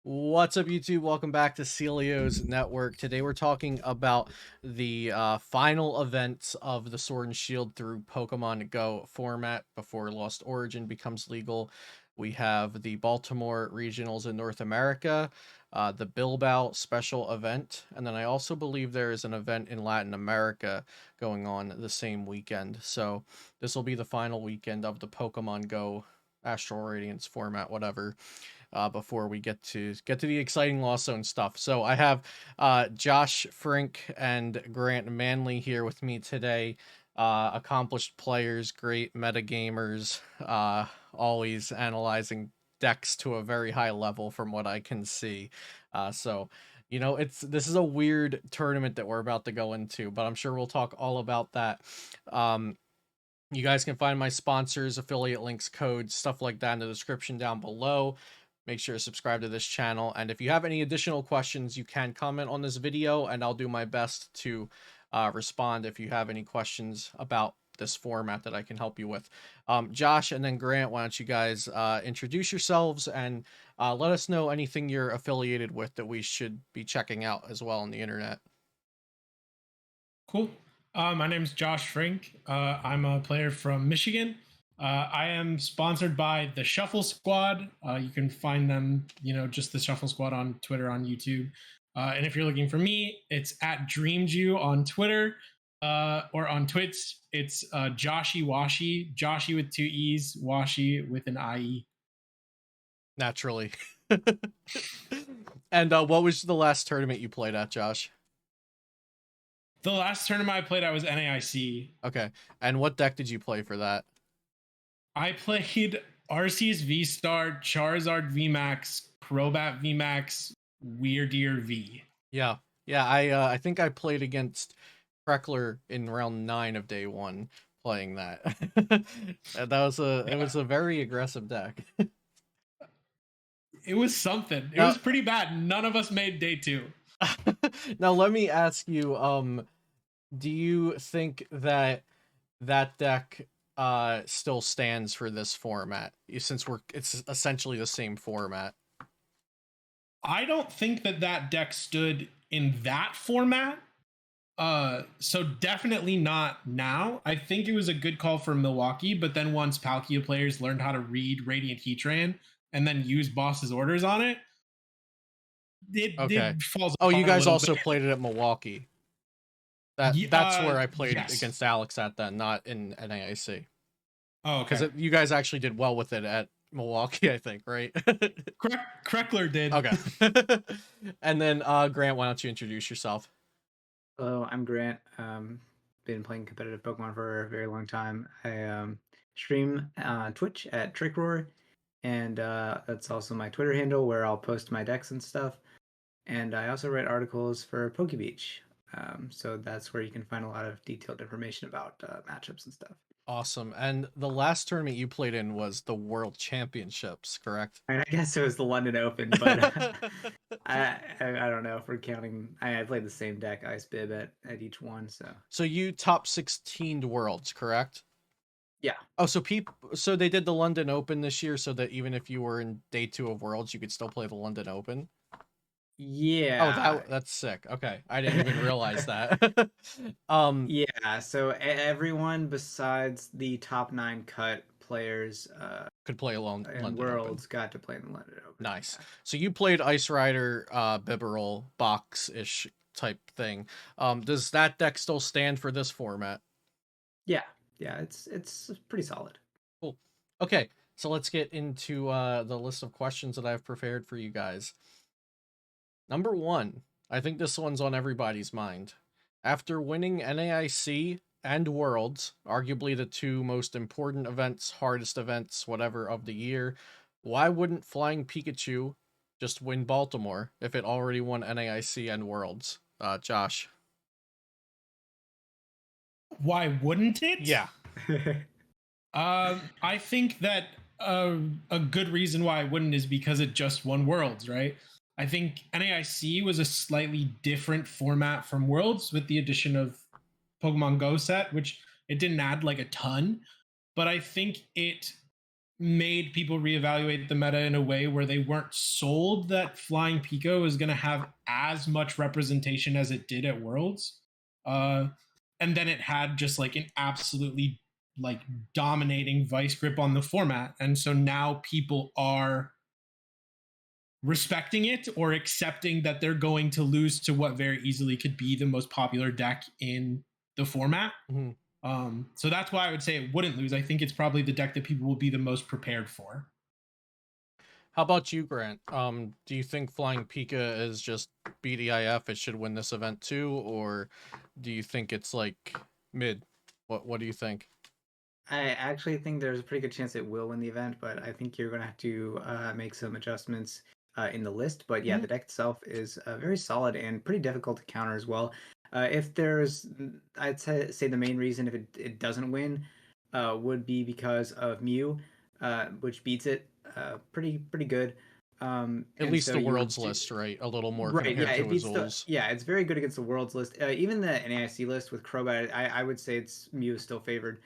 What's up, YouTube? Welcome back to Celio's Network. Today we're talking about the final events of the Sword and Shield through Pokemon Go format before Lost Origin becomes legal. We have the Baltimore Regionals in North America, the Bilbao special event, and then I also believe there is an event in Latin America going on the same weekend. So this will be the final weekend of the Pokemon Go Astral Radiance format, whatever, before we get to the exciting Lost Zone stuff. So I have Josh, Frink, and Grant Manley here with me today. Accomplished players, great metagamers, always analyzing decks to a very high level from what I can see. So this is a weird tournament that we're about to go into, but I'm sure we'll talk all about that. You guys can find my sponsors, affiliate links, codes, stuff like that in the description down below. Make sure to subscribe to this channel. And if you have any additional questions, you can comment on this video, and I'll do my best to respond if you have any questions about this format that I can help you with. Josh and then Grant, why don't you guys introduce yourselves and let us know anything you're affiliated with that we should be checking out as well on the internet. Cool. My name is Josh Frink. I'm a player from Michigan. I am sponsored by the Shuffle Squad. You can find them, just the Shuffle Squad on Twitter, on YouTube. And if you're looking for me, it's at DreamJew on Twitter or on Twitch. It's Joshy Washi, Joshy with two E's, Washi with an IE. Naturally. And what was the last tournament you played at, Josh? The last tournament I played, I was NAIC. Okay. And what deck did you play for that? I played Arceus V-Star, Charizard VMAX, Crobat VMAX, Weirdier V. Yeah. Yeah, I think I played against Kreckler in round 9 of day 1 playing that. And it was a very aggressive deck. It was something. It Now, was pretty bad. None of us made day 2. now let me ask you, do you think that deck still stands for this format, since it's essentially the same format? I don't think that deck stood in that format. So definitely not now. I think it was a good call for Milwaukee, but then once Palkia players learned how to read Radiant Heatran and then use boss's orders on it, Okay. it falls Oh, you apart a guys little also bit. played it at Milwaukee. That's where I played Yes. against Alex at then, not in NAIC. Oh, okay. Because you guys actually did well with it at Milwaukee, I think, right? Kreckler did. Okay. And then Grant, why don't you introduce yourself? Hello, I'm Grant. Been playing competitive Pokemon for a very long time. I stream Twitch at TrickRoar, and that's also my Twitter handle where I'll post my decks and stuff. And I also write articles for PokeBeach, so that's where you can find a lot of detailed information about matchups and stuff. Awesome. And the last tournament you played in was the World Championships, correct? I guess it was the London Open, but I don't know if we're counting. I played the same deck, Ice Bib, at each one. So you top 16'd Worlds, correct? Yeah. Oh, so they did the London Open this year, so that even if you were in day 2 of Worlds, you could still play the London Open? Yeah. Oh, that's sick. Okay, I didn't even realize that. Yeah, so everyone besides the top 9 cut players could play alone in London Worlds Open. got to play in the London Open. Nice. So you played Ice Rider, Bibarel, box-ish type thing. Does that deck still stand for this format? Yeah, it's pretty solid. Cool. Okay, so let's get into the list of questions that I've prepared for you guys. Number 1, I think this one's on everybody's mind. After winning NAIC and Worlds, arguably the 2 most important events, hardest events, whatever, of the year, why wouldn't Flying Pikachu just win Baltimore if it already won NAIC and Worlds? Josh. Why wouldn't it? Yeah. I think that a good reason why it wouldn't is because it just won Worlds, right? I think NAIC was a slightly different format from Worlds with the addition of Pokemon Go set, which it didn't add like a ton, but I think it made people reevaluate the meta in a way where they weren't sold that Flying Pico is going to have as much representation as it did at Worlds. And then it had just like an absolutely like dominating vice grip on the format. And so now people are respecting it or accepting that they're going to lose to what very easily could be the most popular deck in the format. Mm-hmm. So that's why I would say it wouldn't lose. I think it's probably the deck that people will be the most prepared for. How about you, Grant? Do you think Flying Pika is just BDIF? It should win this event too, or do you think it's like mid? What do you think? I actually think there's a pretty good chance it will win the event, but I think you're going to have to make some adjustments in the list. But yeah, Mhm. the deck itself is very solid and pretty difficult to counter as well. If there's, I'd say the main reason if it doesn't win would be because of Mew, which beats it pretty good. At And least so the you would world's list, right? A little more right, yeah, compared to it beats the Azul's. yeah, it's very good against the world's list. Even the NAIC list with Crobat, I would say it's Mew is still favored.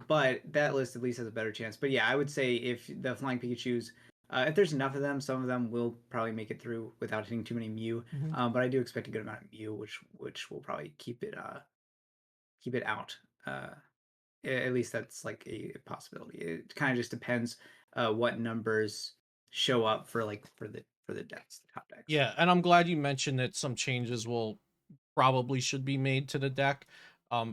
But that list at least has a better chance. But yeah, I would say if the Flying Pikachu's, if there's enough of them, some of them will probably make it through without hitting too many Mew. Mm-hmm. But I do expect a good amount of Mew, which will probably keep it out. At least that's like a possibility. It kind of just depends what numbers show up for like for the decks, the top decks. Yeah, and I'm glad you mentioned that some changes will probably should be made to the deck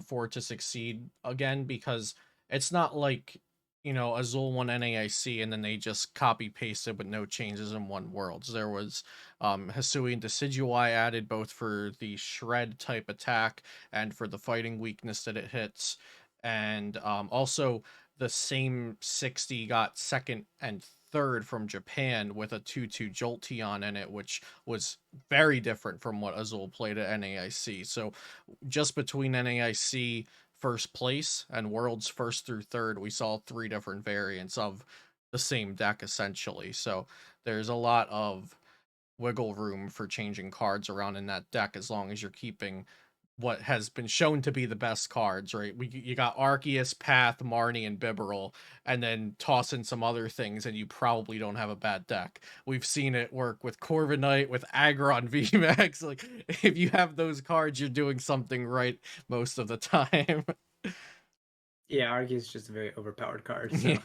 for it to succeed again, because it's not like, Azul won NAIC and then they just copy pasted with no changes in one Worlds. There was Hisui and Decidueye added both for the shred type attack and for the fighting weakness that it hits, and also the same 60 got second and third from Japan with a 2-2 Jolteon in it, which was very different from what Azul played at NAIC. So just between NAIC first place and Worlds first through third, we saw 3 different variants of the same deck essentially. So there's a lot of wiggle room for changing cards around in that deck as long as you're keeping what has been shown to be the best cards, right? You got Arceus, Path, Marnie, and Bibarel, and then toss in some other things, and you probably don't have a bad deck. We've seen it work with Corviknight, with Aggron VMAX. Like, if you have those cards, you're doing something right most of the time. Yeah, Arceus is just a very overpowered card. So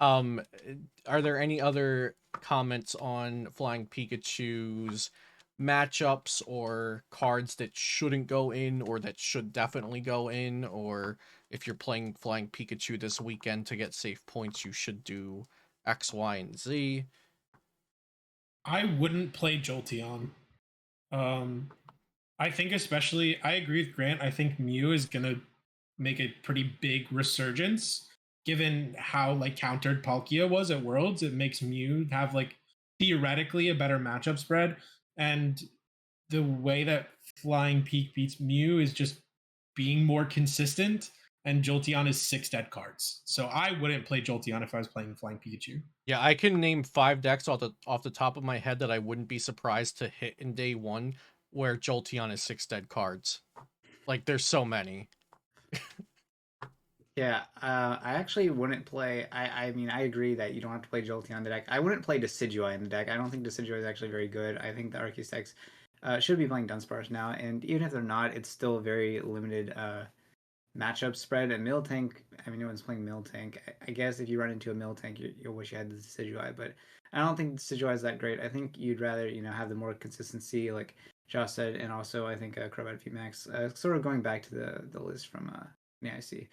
um, are there any other comments on Flying Pikachu's matchups or cards that shouldn't go in or that should definitely go in? Or if you're playing Flying Pikachu this weekend to get safe points, you should do X, Y, and Z? I wouldn't play Jolteon. Um, I think especially I agree with Grant. I think Mew is gonna make a pretty big resurgence given how like countered Palkia was at Worlds. It makes Mew have like theoretically a better matchup spread, and the way that Flying Peak beats Mew is just being more consistent. And Jolteon is 6 dead cards, so I wouldn't play Jolteon if I was playing Flying Pikachu. Yeah, I can name 5 decks off the top of my head that I wouldn't be surprised to hit in day one where Jolteon is 6 dead cards. Like, there's so many. yeah, I actually wouldn't play. I mean, I agree that you don't have to play Jolteon in the deck. I wouldn't play Decidueye in the deck. I don't think Decidueye is actually very good. I think the Arceus decks should be playing Dunsparce now, and even if they're not, it's still a very limited matchup spread. And Miltank, I mean, no one's playing Miltank. I guess if you run into a Miltank, you'll wish you had the Decidueye, but I don't think Decidueye is that great. I think you'd rather, have the more consistency, like Josh said, and also I think Crobat VMAX. Sort of going back to the list from NAIC.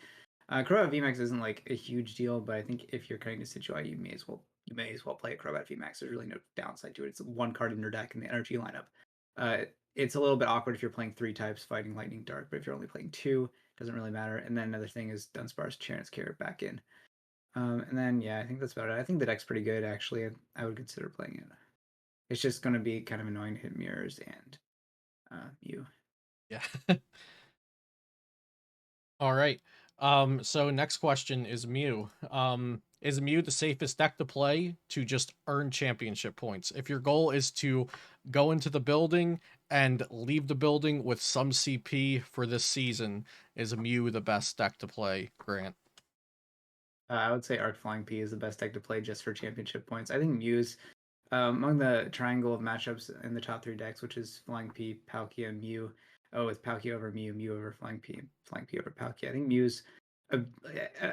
Crobat VMAX isn't like a huge deal, but I think if you're cutting to Decidueye, you may as well play a Crobat VMAX. There's really no downside to it. It's one card in your deck in the energy lineup. It's a little bit awkward if you're playing 3 types, Fighting, Lightning, Dark, but if you're only playing 2, doesn't really matter. And then another thing is Dunsparce, Chance Carrot back in. And then yeah, I think that's about it. I think the deck's pretty good actually. I would consider playing it. It's just going to be kind of annoying to hit mirrors and Mew. Yeah. All right. So next question is Mew. Is Mew the safest deck to play to just earn championship points? If your goal is to go into the building and leave the building with some CP for this season, is Mew the best deck to play, Grant? I would say Arc Flying P is the best deck to play just for championship points. I think Muse, among the triangle of matchups in the top 3 decks, which is Flying P, Palkia, and Mew. Oh, it's Palkia over Mew, Mew over Flying P, Flying P over Palkia. I think Muse,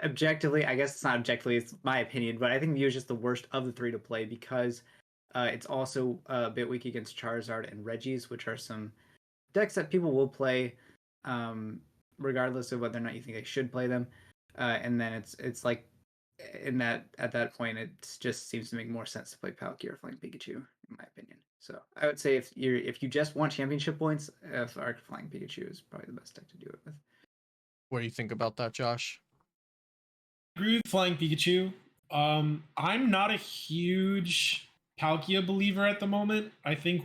objectively, I guess it's not objectively, it's my opinion, but I think Mew is just the worst of the 3 to play because it's also a bit weak against Charizard and Regis, which are some decks that people will play, regardless of whether or not you think they should play them. And then it's like in that at that point it just seems to make more sense to play Palkia or Flying Pikachu, in my opinion. So I would say if you just want championship points, Arc Flying Pikachu is probably the best deck to do it with. What do you think about that, Josh? I agree with Flying Pikachu. I'm not a huge Palkia believer at the moment. I think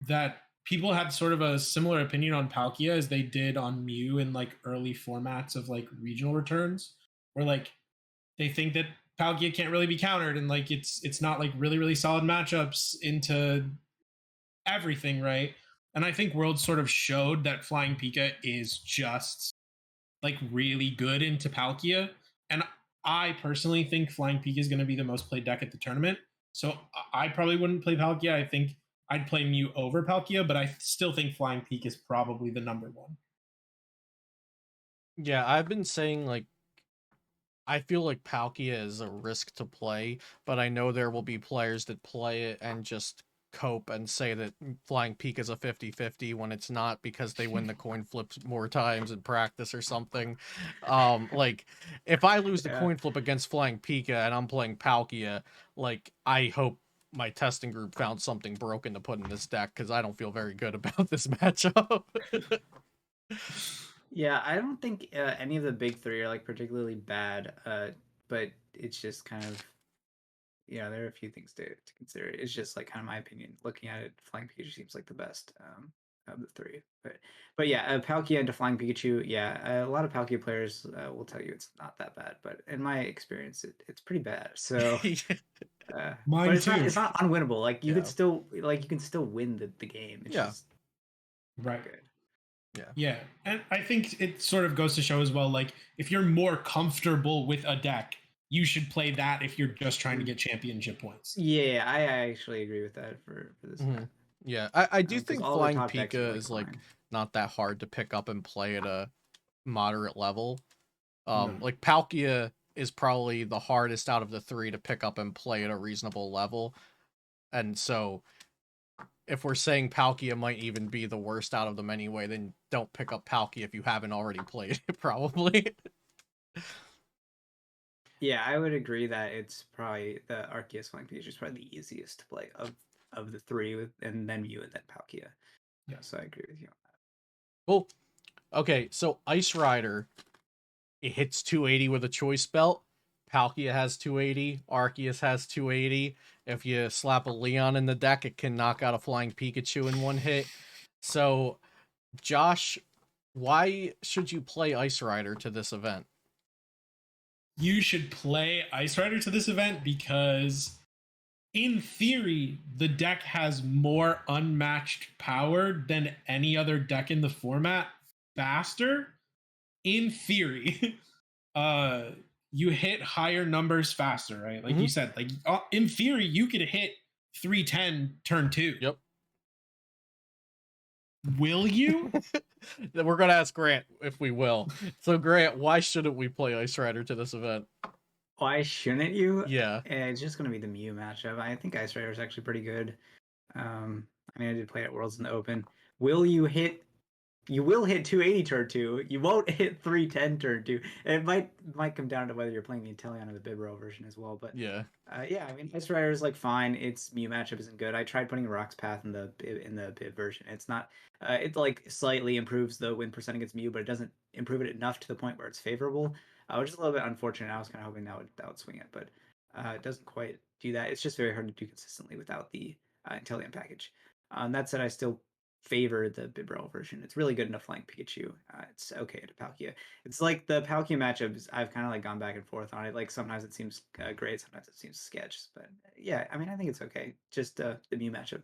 that people had sort of a similar opinion on Palkia as they did on Mew in like early formats of like regional returns, where like they think that Palkia can't really be countered and like it's not like really solid matchups into everything, right? And I think Worlds sort of showed that Flying Pika is just like really good into Palkia. And I personally think Flying Pika is going to be the most played deck at the tournament. So I probably wouldn't play Palkia. I think I'd play Mew over Palkia, but I still think Flying Peak is probably the number one. Yeah, I've been saying like I feel like Palkia is a risk to play, but I know there will be players that play it and just cope and say that Flying Peak is a 50-50 when it's not because they win the coin flips more times in practice or something. Like if I lose the Yeah. coin flip against Flying Pika and I'm playing Palkia, like I hope my testing group found something broken to put in this deck because I don't feel very good about this matchup. Yeah, I don't think any of the big 3 are like particularly bad, but it's just kind of, there are a few things to consider. It's just like kind of my opinion. Looking at it, Flying Pikachu seems like the best of the 3. But yeah, Palkia into Flying Pikachu. Yeah, a lot of Palkia players will tell you it's not that bad, but in my experience, it's pretty bad. So, but Mine too. it's not unwinnable. Like you Yeah. can still win the game. It's Yeah. just Right. good. Yeah. And I think it sort of goes to show as well, like, if you're more comfortable with a deck, you should play that if you're just trying to get championship points. Yeah, I actually agree with that for this event. Yeah, I do 'Cause think all the Flying top decks are, Pika like, is like fine. not that hard to pick up and play at a moderate level. No. Like Palkia is probably the hardest out of the 3 to pick up and play at a reasonable level. And so if we're saying Palkia might even be the worst out of them anyway, then don't pick up Palkia if you haven't already played it, probably. Yeah, I would agree that it's probably the Arceus Flying Pikachu is probably the easiest to play of the 3 with, and then Mew and then Palkia. Yeah. So I agree with you on that. Cool. Okay, so Ice Rider, it hits 280 with a choice belt. Palkia has 280. Arceus has 280. If you slap a Leon in the deck, it can knock out a Flying Pikachu in one hit. So, Josh, why should you play Ice Rider to this event? You should play Ice Rider to this event because, in theory, the deck has more unmatched power than any other deck in the format faster. In theory, you hit higher numbers faster, right? Like you said, like in theory, you could hit 310 turn 2. Yep. Will you? We're gonna ask Grant if we will. So, Grant, why shouldn't we play Ice Rider to this event? Why shouldn't you? Yeah. It's just going to be the Mew matchup. I think Ice Rider is actually pretty good. I mean, I did play at Worlds in the Open. Will you hit? You will hit 280 turn 2. You won't hit 310 turn 2. It might come down to whether you're playing the Inteleon or the Bibro version as well. But Yeah. yeah, I mean, Ice Rider is like fine. Its Mew matchup isn't good. I tried putting Rock's Path in the Bib version. It's not. It like slightly improves the win percent against Mew, but it doesn't improve it enough to the point where it's favorable, which is a little bit unfortunate. I was kind of hoping that would swing it, but it doesn't quite do that. It's just very hard to do consistently without the Inteleon package. That said, I still favor the Bibro version. It's really good enough flying Pikachu. It's okay to Palkia. It's like the Palkia matchups. I've kind of like gone back and forth on it. Like sometimes it seems great, sometimes it seems sketch. But yeah, I mean, I think it's okay. Just the Mew matchup,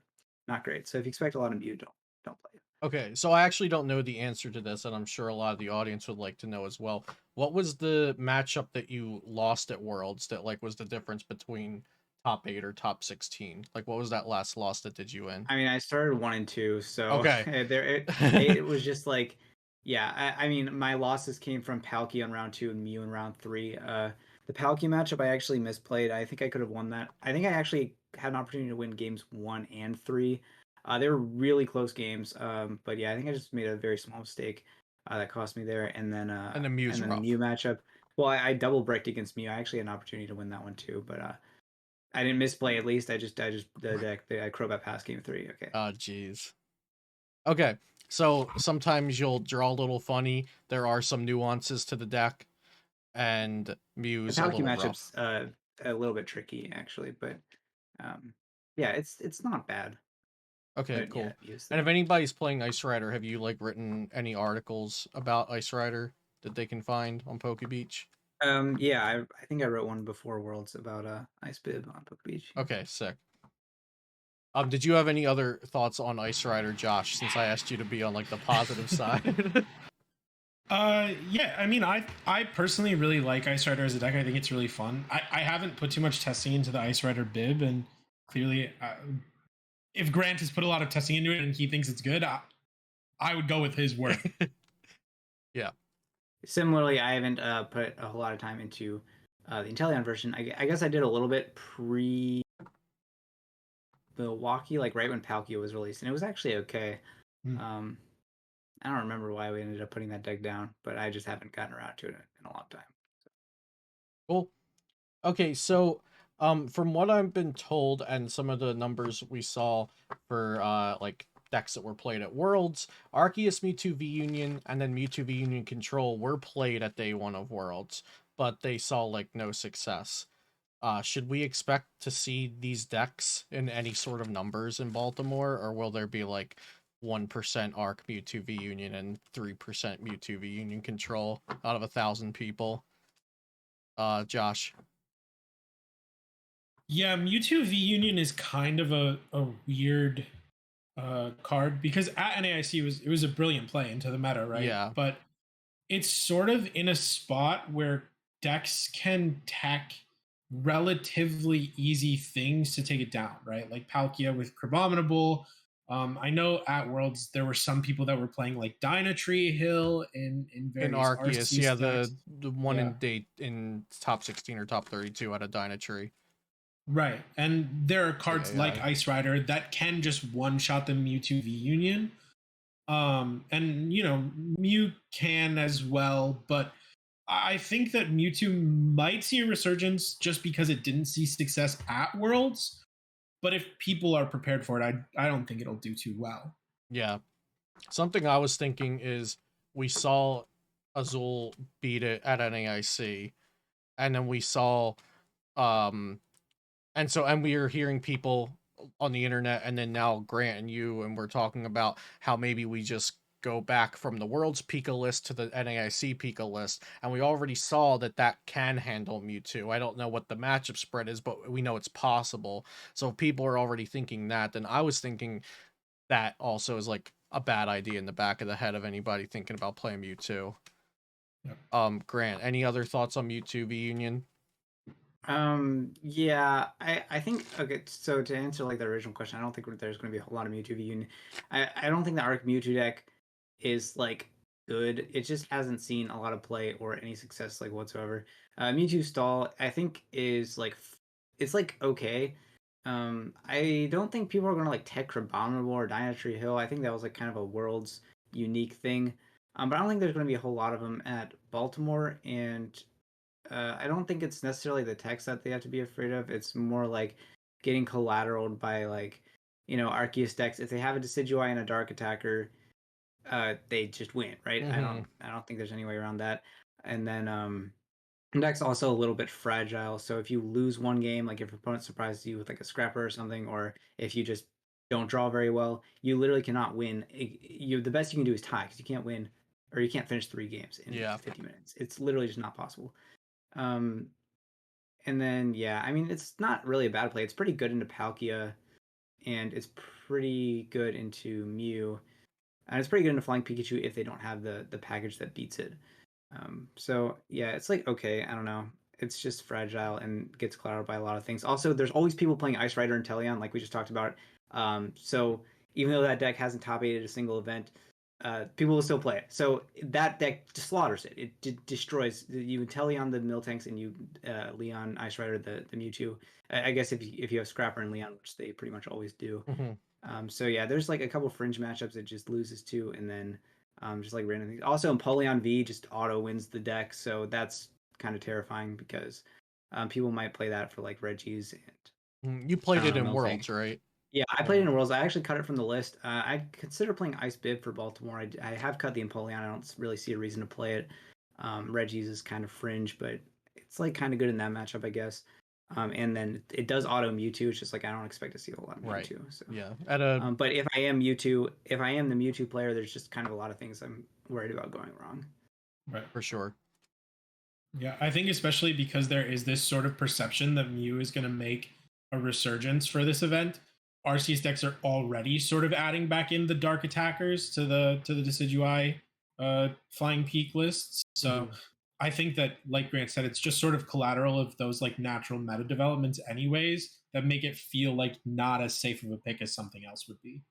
not great. So if you expect a lot of Mew, don't play it. Okay, so I actually don't know the answer to this, and I'm sure a lot of the audience would like to know as well. What was the matchup that you lost at Worlds that like was the difference between top 8 or top 16? Like what was that last loss that did you win? I mean, I started 1 and 2, so Okay. it was just like, yeah. I mean, my losses came from Palkia in round 2 and Mew in round 3. The Palkia matchup I actually misplayed. I think I could have won that. I think I actually had an opportunity to win games 1 and 3. They were really close games. But yeah, I think I just made a very small mistake that cost me there. And the Mew's The rough. Mew matchup. Well, I double bricked against Mew. I actually had an opportunity to win that one too, but I didn't misplay at least. I just the deck I Crobat pass game 3. Okay. Oh, jeez. Okay, so sometimes you'll draw a little funny. There are some nuances to the deck, and The Mew's a Palkia little rough. matchup's a little bit tricky actually, but um, yeah, it's not bad. Okay, But yeah, cool. use And if the anybody's playing Ice Rider, have you like written any articles about Ice Rider that they can find on Poke Beach? yeah, I think I wrote one before Worlds about Ice Bib on Book Beach. Yeah. Okay, sick. Did you have any other thoughts on Ice Rider, Josh? Since I asked you to be on like the positive side. Yeah, I mean, I personally really like Ice Rider as a deck. I think it's really fun. I haven't put too much testing into the Ice Rider bib, and clearly, if Grant has put a lot of testing into it and he thinks it's good, I would go with his word. Yeah. Similarly, I haven't put a whole lot of time into the Inteleon version. I guess I did a little bit pre Milwaukee, like right when Palkia was released, and it was actually okay. Hmm. Um, I don't remember why we ended up putting that deck down, but I just haven't gotten around to it in a long time. Cool. Okay, so from what I've been told and some of the numbers we saw for like decks that were played at Worlds, Arceus Mewtwo V Union and then Mewtwo V Union Control were played at day one of Worlds, but they saw like no success. Should we expect to see these decks in any sort of numbers in Baltimore, or will there be like 1% Arc Mewtwo V Union and 3% Mewtwo V Union Control out of 1,000 people? Josh. Yeah, Mewtwo V Union is kind of a weird card because at NAIC it was a brilliant play into the meta, right? Yeah. But it's sort of in a spot where decks can tech relatively easy things to take it down, right? Like Palkia with Crabominable. I know at Worlds there were some people that were playing like Dynatree Hill in In various Arceus, yeah, Arceus decks. the one Yeah, in date in top 16 or top 32 out of Dynatree. right. And there are The cards like AI. Ice Rider that can just one shot the Mewtwo V Union. And you know, Mew can as well, but I think that Mewtwo might see a resurgence just because it didn't see success at Worlds. But if people are prepared for it, I don't think it'll do too well. Yeah. Something I was thinking is we saw Azul beat it at NAIC, and then we saw um and we are hearing people on the internet, and then now Grant and you, and we're talking about how maybe we just go back from the world's Pika list to the NAIC Pika list, and we already saw that that can handle Mewtwo. I don't know what the matchup spread is, but we know it's possible. So if people are already thinking that, then I was thinking that also is like a bad idea in the back of the head of anybody thinking about playing Mewtwo. Yep. Grant, any other thoughts on Mewtwo V Union? Yeah, I think okay. So to answer like the original question, I don't think there's going to be a whole lot of Mewtwo V Union. I don't think the Arc Mewtwo deck is like good. It just hasn't seen a lot of play or any success like whatsoever. Mewtwo Stall I think is like it's like okay. I don't think people are going to like Tech Crabominable or Dynatree Hill. I think that was like kind of a world's unique thing. But I don't think there's going to be a whole lot of them at Baltimore, and I don't think it's necessarily the text that they have to be afraid of. It's more like getting collateraled by like, Arceus decks. If they have a Decidueye and a Dark Attacker, they just win, right? Mm-hmm. I don't think there's any way around that. And then the deck's also a little bit fragile. So if you lose one game, like if your opponent surprises you with like a scrapper or something, or if you just don't draw very well, you literally cannot win. The best you can do is tie because you can't win or you can't finish 3 games in Yeah. 50 minutes. It's literally just not possible. Um, and then yeah, I mean it's not really a bad play. It's pretty good into Palkia, and it's pretty good into Mew. and it's pretty good into flying Pikachu if they don't have the package that beats it. So yeah, it's like okay, I don't know. It's just fragile and gets clouded by a lot of things. Also, there's always people playing Ice Rider and Teleon, like we just talked about. So even though that deck hasn't top eighted a single event, people will still play it. So that deck just slaughters it. It destroys. You Teleon the Miltanks and you Leon Ice Rider the Mewtwo. I guess if you have Scrapper and Leon, which they pretty much always do. So yeah, there's like a couple fringe matchups it just loses to, and then just like random things. Also, Empoleon V just auto wins the deck, so that's kind of terrifying because people might play that for like Reggies and You played I don't it know, in Miltank. Worlds, right? Yeah, I played it in Worlds. I actually cut it from the list. I consider playing Ice Bib for Baltimore. I have cut the Empoleon. I don't really see a reason to play it. Reggie's is kind of fringe, but it's like kind of good in that matchup, I guess. And then it does auto Mewtwo. It's just like I don't expect to see a whole lot of Right. Mewtwo. So Yeah. At a but if I am Mewtwo, if I am the Mewtwo player, there's just kind of a lot of things I'm worried about going wrong. Right. For sure. Yeah, I think especially because there is this sort of perception that Mew is going to make a resurgence for this event. RCS decks are already sort of adding back in the dark attackers to the Decidueye flying peak lists. So I think that, like Grant said, it's just sort of collateral of those like natural meta developments, anyways, that make it feel like not as safe of a pick as something else would be.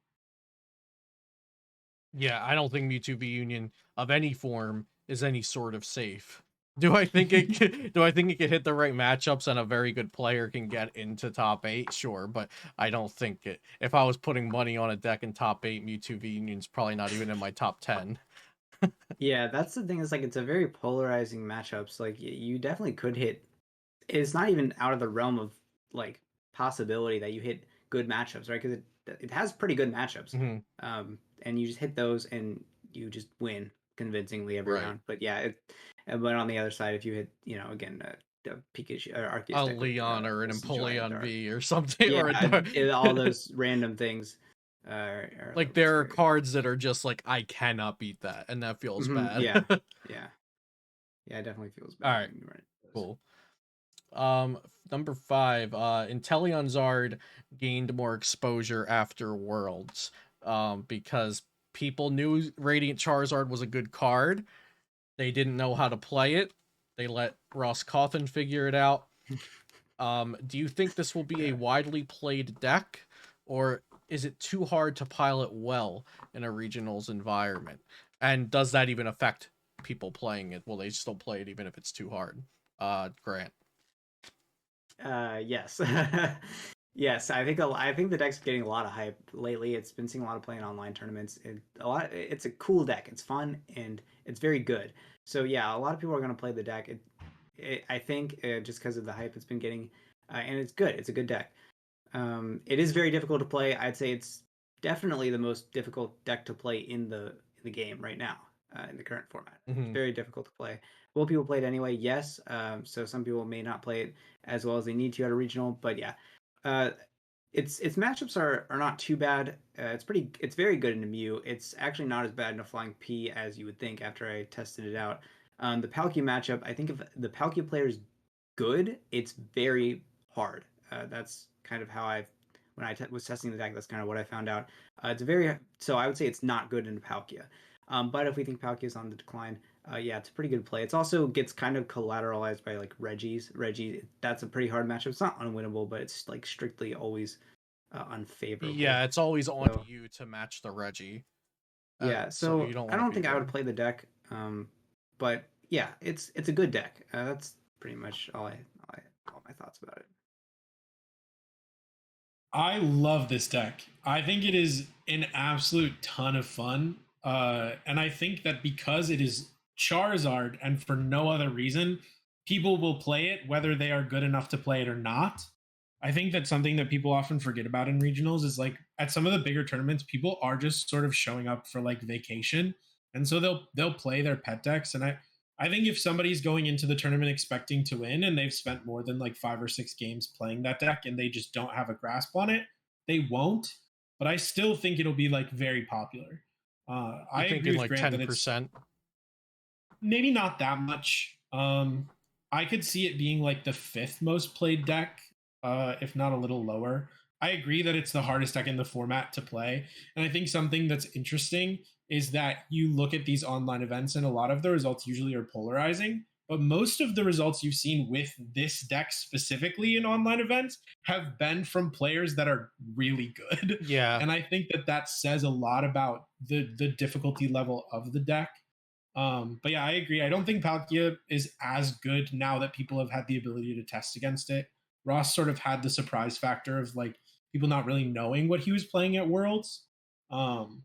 Yeah, I don't think Mewtwo V Union of any form is any sort of safe. Do I think it do I think it could hit the right matchups and a very good player can get into top 8? Sure, but I don't think it. If I was putting money on a deck in top 8, Mewtwo V Union's probably not even in my top 10. Yeah, that's the thing. Is like it's a very polarizing matchups. Like you definitely could hit. It's not even out of the realm of like possibility that you hit good matchups, right? Because it has pretty good matchups. And you just hit those and you just win convincingly every Right. round. But yeah, but on the other side, if you hit, again, the Pikachu or Arceus A deck with Leon or an Decidueye Empoleon Dark. V or something, or a All those random things. Are a like little bit there are scary. cards that are just like I cannot beat that, and that feels bad. Yeah, yeah, it definitely feels All bad right, when you run into those. cool. Number 5, Inteleon Zard gained more exposure after Worlds, because people knew Radiant Charizard was a good card. They didn't know how to play it. They let Ross Cawthon figure it out. Do you think this will be a widely played deck, or is it too hard to pilot well in a regionals environment? And does that even affect people playing it? Will they still play it even if it's too hard? Grant. Yes. Yes, I think the deck's getting a lot of hype lately. It's been seeing a lot of play in online tournaments. It's a cool deck. It's fun and it's very good. So yeah, a lot of people are going to play the deck. I think just because of the hype it's been getting, and it's good. It's a good deck. It is very difficult to play. I'd say it's definitely the most difficult deck to play in the game right now, in the current format. It's very difficult to play. Will people play it anyway? Yes. So some people may not play it as well as they need to at a regional, but yeah, its matchups are not too bad. It's very good in Mew. It's actually not as bad in a Flying P as you would think after I tested it out. The Palkia matchup, I think if the Palkia player is good, it's very hard. That's kind of how when I was testing the deck, that's kind of what I found out. So I would say it's not good in Palkia. But if we think Palkia is on the decline, yeah, it's a pretty good play. It's also gets kind of collateralized by like Reggie, that's a pretty hard matchup. It's not unwinnable, but it's like strictly always unfavorable. Yeah, it's always on So, you to match the Reggie. yeah, So so you don't I want to don't be think I would good. play the deck. But yeah, it's a good deck. That's pretty much all my thoughts about it. I love this deck. I think it is an absolute ton of fun. And I think that because it is Charizard and for no other reason, people will play it whether they are good enough to play it or not. I think that's something that people often forget about in regionals is like at some of the bigger tournaments, people are just sort of showing up for like vacation. And so they'll play their pet decks. And I think if somebody's going into the tournament expecting to win and they've spent more than like 5 or 6 games playing that deck and they just don't have a grasp on it, they won't. But I still think it'll be like very popular. You I agree thinking with like Grant that it's 10%? maybe not that much. I could see it being like the fifth most played deck, if not a little lower. I agree that it's the hardest deck in the format to play. And I think something that's interesting is that you look at these online events and a lot of the results usually are polarizing. But most of the results you've seen with this deck specifically in online events have been from players that are really good. Yeah. And I think that that says a lot about the difficulty level of the deck. But yeah, I agree. I don't think Palkia is as good now that people have had the ability to test against it. Ross sort of had the surprise factor of like people not really knowing what he was playing at Worlds. Um,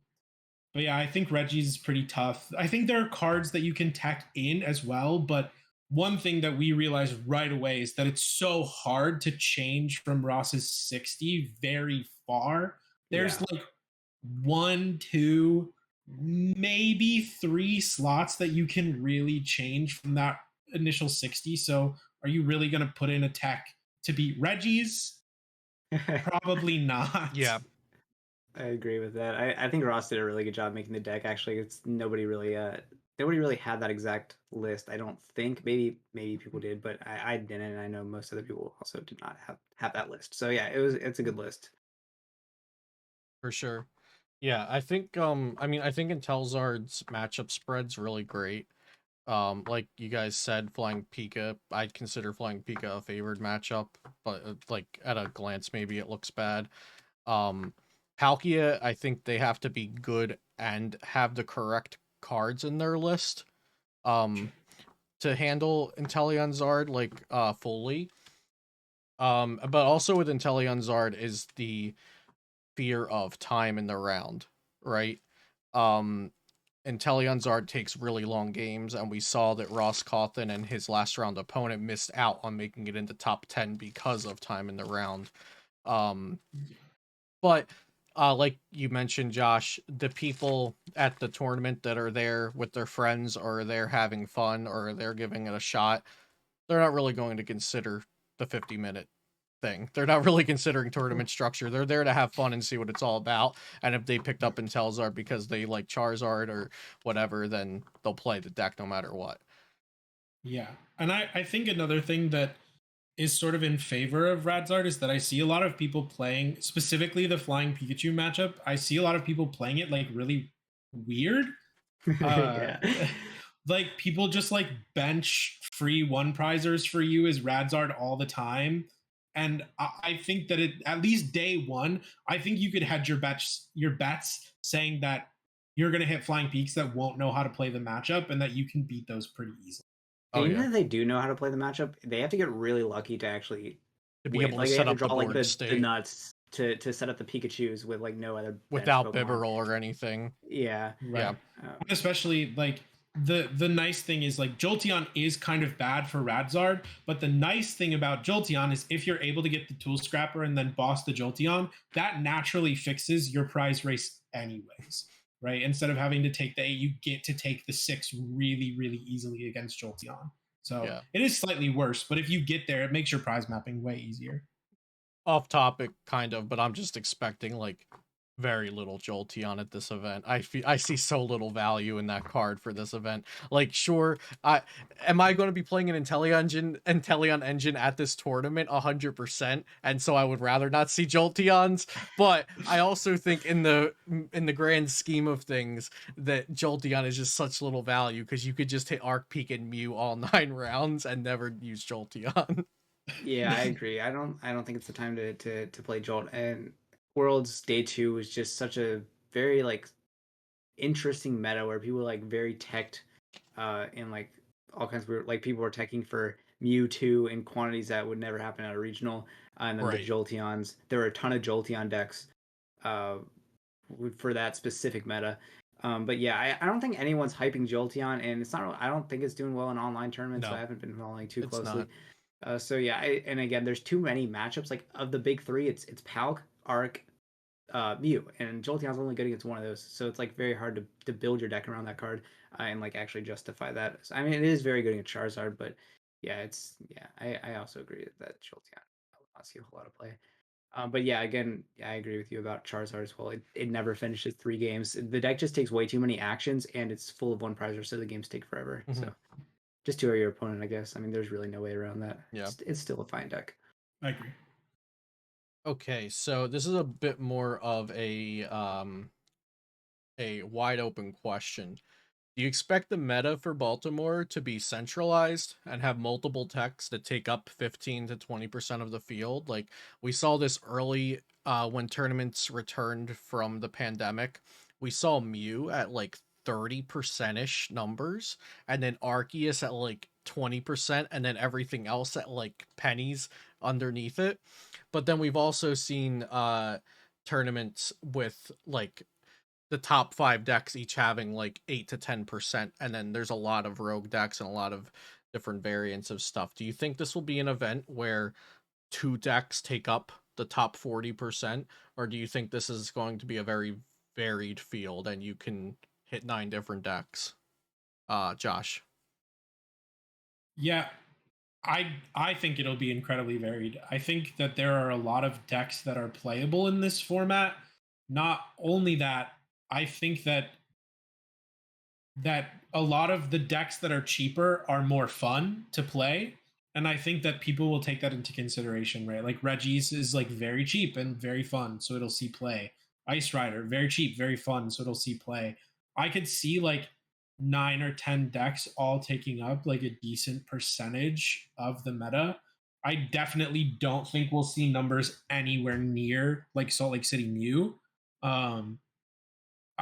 but yeah, I think Reggie's is pretty tough. I think there are cards that you can tech in as well, but one thing that we realized right away is that it's so hard to change from Ross's 60 very far. There's Yeah. like one, two, maybe three slots that you can really change from that initial 60. So are you really going to put in a tech to beat Reggie's? Probably not. Yeah. I agree with that. I think Ross did a really good job making the deck. Actually, it's nobody really had that exact list. I don't think. Maybe people did, but I didn't. And I know most other people also did not have that list. So yeah, it's a good list. For sure. Yeah, I think I mean I think Intelzard's matchup spread's really great. Like you guys said, Flying Pika, I'd consider Flying Pika a favored matchup, but like at a glance maybe it looks bad. Um Palkia, I think they have to be good and have the correct cards in their list to handle Inteleon Zard like fully. But also with Inteleon Zard is the fear of time in the round, right? Um, and Zard takes really long games, and we saw that Ross Cawthon and his last round opponent missed out on making it into top 10 because of time in the round. Um, but like you mentioned, Josh, the people at the tournament that are there with their friends or they're having fun or they're giving it a shot, they're not really going to consider the 50-minute thing. They're not really considering tournament structure. They're there to have fun and see what it's all about. And if they picked up Intelzard because they like Charizard or whatever, then they'll play the deck no matter what. Yeah. And I think another thing that is sort of in favor of Radzard is that I see a lot of people playing specifically the Flying Pikachu matchup. I see a lot of people playing it like really weird. Uh Yeah. like people just like bench free one prizers for you as Radzard all the time. And I think that it at least day one, I think you could hedge your bets saying that you're gonna hit flying peaks that won't know how to play the matchup and that you can beat those pretty easily. Oh And even yeah, if they do know how to play the matchup, they have to get really lucky to actually to be win. able to Like they set have to up the draw like board the state nuts to set up the Pikachu's with like no other bench without Pokemon. Bibarel or anything. Yeah. Yeah. Right. Um, Especially like the nice thing is like Jolteon is kind of bad for Radzard, but the nice thing about Jolteon is if you're able to get the Tool Scrapper and then boss the Jolteon, that naturally fixes your prize race anyways, right? Instead of having to take the 8, you get to take the 6 really, really easily against Jolteon. So Yeah. it is slightly worse, but if you get there, it makes your prize mapping way easier. Off topic kind of, but I'm just expecting like very little Jolteon at this event. I see so little value in that card for this event. Like, sure, I going to be playing an Inteleon engine at this tournament 100%, and so I would rather not see Jolteons. But I also think in the grand scheme of things that Jolteon is just such little value because you could just hit Arc Peak and Mew all 9 rounds and never use Jolteon. yeah, I agree. I don't think it's the time to play Jolt. And Worlds Day 2 was just such a very like interesting meta where people like very teched and like all kinds of weird like people were teching for Mewtwo in quantities that would never happen at a regional. And then the Right. Jolteons, there were a ton of Jolteon decks uh for that specific meta. But yeah, I don't think anyone's hyping Jolteon, and it's not. I don't think it's doing well in online tournaments. So I No, haven't been following too it's closely. not. So yeah, and again, there's too many matchups. Like of the big three, it's Palk, Arc, Mew, and Jolteon's only good against one of those. So it's like very hard to build your deck around that card and like actually justify that. So, I mean, it is very good against Charizard, but yeah, I also agree that Jolteon I will not see a whole lot of play. But yeah, again, I agree with you about Charizard as well. It never finishes 3 games. The deck just takes way too many actions, and it's full of one prizer, so the games take forever. Hmm. So just 2 are your opponent, I guess. I mean, there's really no way around that. Yeah. It's still a fine deck. I agree. Okay, so this is a bit more of a wide open question. Do you expect the meta for Baltimore to be centralized and have multiple techs that take up 15 to 20% of the field? Like we saw this early when tournaments returned from the pandemic. We saw Mew at like 30% ish numbers, and then Arceus at like 20%, and then everything else at like pennies underneath it. But then we've also seen tournaments with like the top five decks each having like 8 to 10%, and then there's a lot of rogue decks and a lot of different variants of stuff. Do you think this will be an event where two decks take up the top 40%, or do you think this is going to be a very varied field and you can hit 9 different decks? Josh. Yeah, I think it'll be incredibly varied. I think that there are a lot of decks that are playable in this format. Not only that, I think that a lot of the decks that are cheaper are more fun to play, and I think that people will take that into consideration, right? Like Reggie's is like very cheap and very fun, so it'll see play. Ice Rider, very cheap, very fun, so it'll see play. I could see like 9 or 10 decks all taking up like a decent percentage of the meta. I definitely don't think we'll see numbers anywhere near like Salt Lake City Mew. um